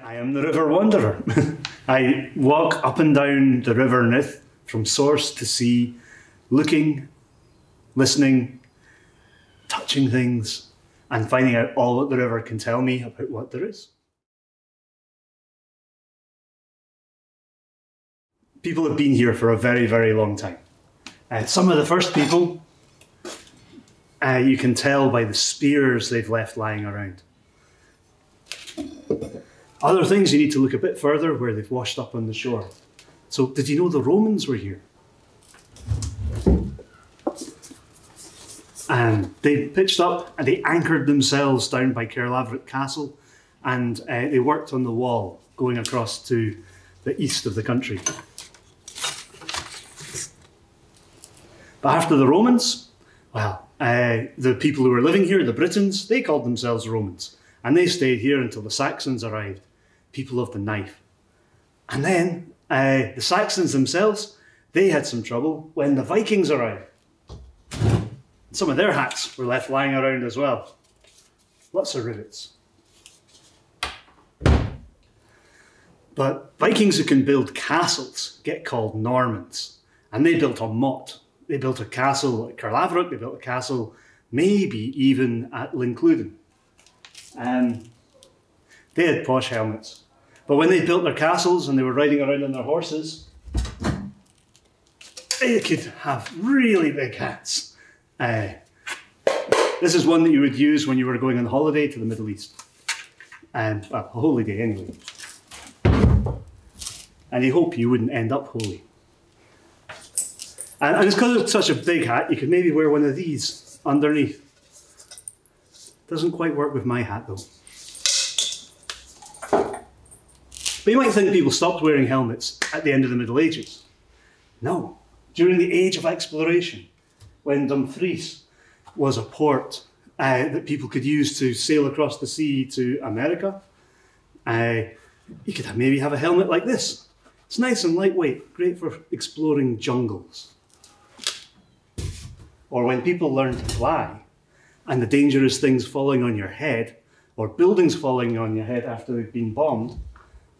I am the River Wanderer. I walk up and down the River Nith from source to sea, looking, listening, touching things, and finding out all that the river can tell me about what there is. People have been here for a very, very long time. Some of the first people, you can tell by the spears they've left lying around. Other things, you need to look a bit further where they've washed up on the shore. So, did you know the Romans were here? And they pitched up and they anchored themselves down by Caerlaverock Castle, and they worked on the wall going across to the east of the country. But after the Romans, well, the people who were living here, the Britons, they called themselves Romans. And they stayed here until the Saxons arrived, people of the knife. And then the Saxons themselves, they had some trouble when the Vikings arrived. Some of their hats were left lying around as well. Lots of rivets. But Vikings who can build castles get called Normans. And they built a motte. They built a castle at Caerlaverock, they built a castle maybe even at Lincluden. They had posh helmets. But when they built their castles and they were riding around on their horses, they could have really big hats. This is one that you would use when you were going on holiday to the Middle East. Well, a holy day anyway. And you hope you wouldn't end up holy. And it's because it's such a big hat, you could maybe wear one of these underneath. Doesn't quite work with my hat though. But you might think people stopped wearing helmets at the end of the Middle Ages. No, during the age of exploration, when Dumfries was a port that people could use to sail across the sea to America, you could maybe have a helmet like this. It's nice and lightweight, great for exploring jungles. Or when people learn to fly, and the dangerous things falling on your head, or buildings falling on your head after they've been bombed,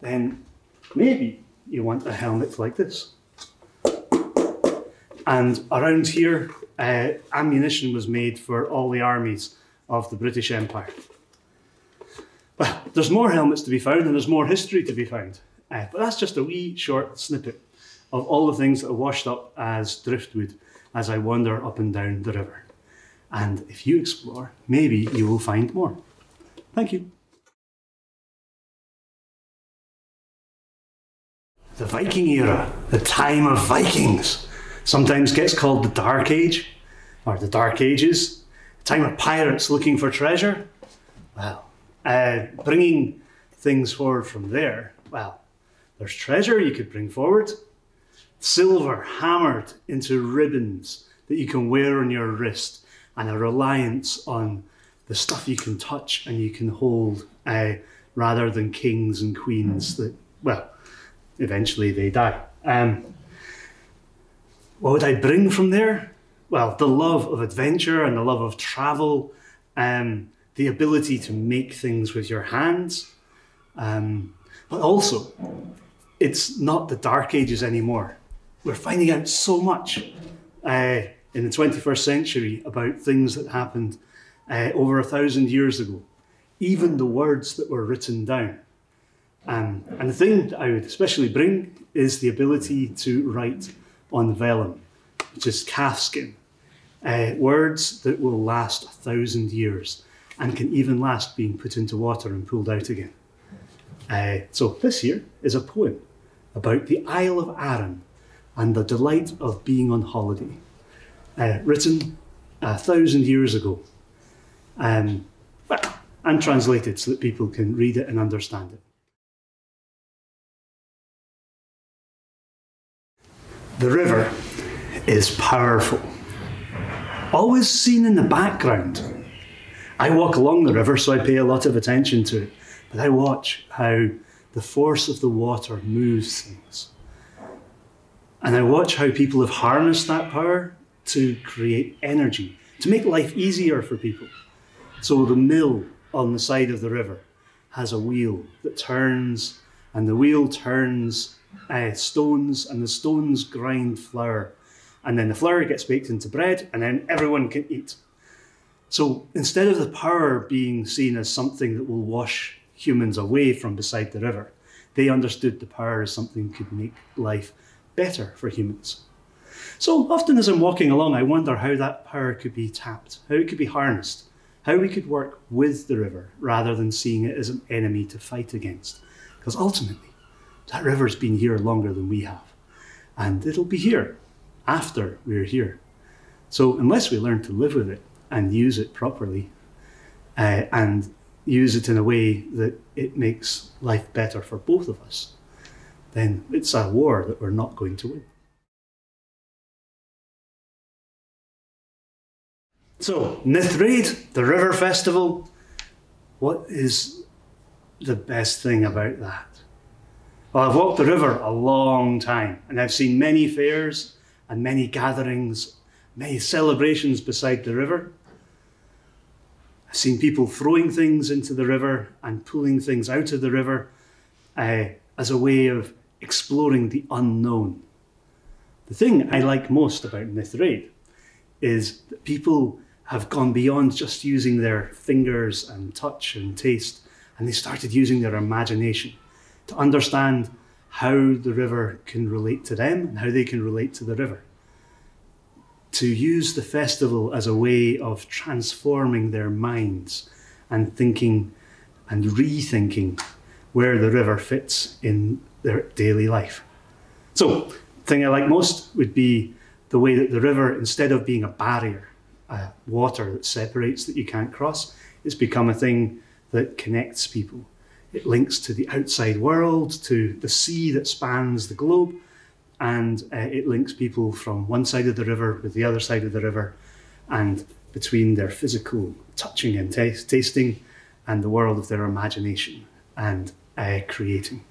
then maybe you want a helmet like this. And around here, ammunition was made for all the armies of the British Empire. Well, there's more helmets to be found, and there's more history to be found. But that's just a wee short snippet of all the things that are washed up as driftwood as I wander up and down the river. And if you explore, maybe you will find more. Thank you. The Viking era, the time of Vikings, sometimes gets called the Dark Age, or the Dark Ages, a time of pirates looking for treasure. Well, bringing things forward from there, well, there's treasure you could bring forward. Silver hammered into ribbons that you can wear on your wrist, and a reliance on the stuff you can touch and you can hold, rather than kings and queens that, well, eventually they die. What would I bring from there? Well, the love of adventure and the love of travel, the ability to make things with your hands, but also, it's not the Dark Ages anymore. We're finding out so much in the 21st century about things that happened over 1,000 years ago, even the words that were written down. And the thing that I would especially bring is the ability to write on vellum, which is calfskin, words that will last 1,000 years and can even last being put into water and pulled out again. So this here is a poem about the Isle of Arran and the delight of being on holiday, written 1,000 years ago, and translated so that people can read it and understand it. The river is powerful, always seen in the background. I walk along the river, so I pay a lot of attention to it, but I watch how the force of the water moves things. And I watch how people have harnessed that power to create energy, to make life easier for people. So the mill on the side of the river has a wheel that turns, and the wheel turns stones, and the stones grind flour, and then the flour gets baked into bread, and then everyone can eat. So instead of the power being seen as something that will wash humans away from beside the river, they understood the power as something that could make life better for humans. So often as I'm walking along, I wonder how that power could be tapped, how it could be harnessed, how we could work with the river rather than seeing it as an enemy to fight against. Because ultimately, that river's been here longer than we have, and it'll be here after we're here. So unless we learn to live with it and use it properly, and use it in a way that it makes life better for both of us, then it's a war that we're not going to win. So, Nithraid, the River Festival, what is the best thing about that? Well, I've walked the river a long time, and I've seen many fairs and many gatherings, many celebrations beside the river. I've seen people throwing things into the river and pulling things out of the river as a way of exploring the unknown. The thing I like most about Nithraid is that people have gone beyond just using their fingers and touch and taste, and they started using their imagination to understand how the river can relate to them and how they can relate to the river. To use the festival as a way of transforming their minds and thinking and rethinking where the river fits in their daily life. So, the thing I like most would be the way that the river, instead of being a barrier, water that separates that you can't cross, it's become a thing that connects people. It links to the outside world, to the sea that spans the globe, and it links people from one side of the river with the other side of the river, and between their physical touching and tasting and the world of their imagination and creating.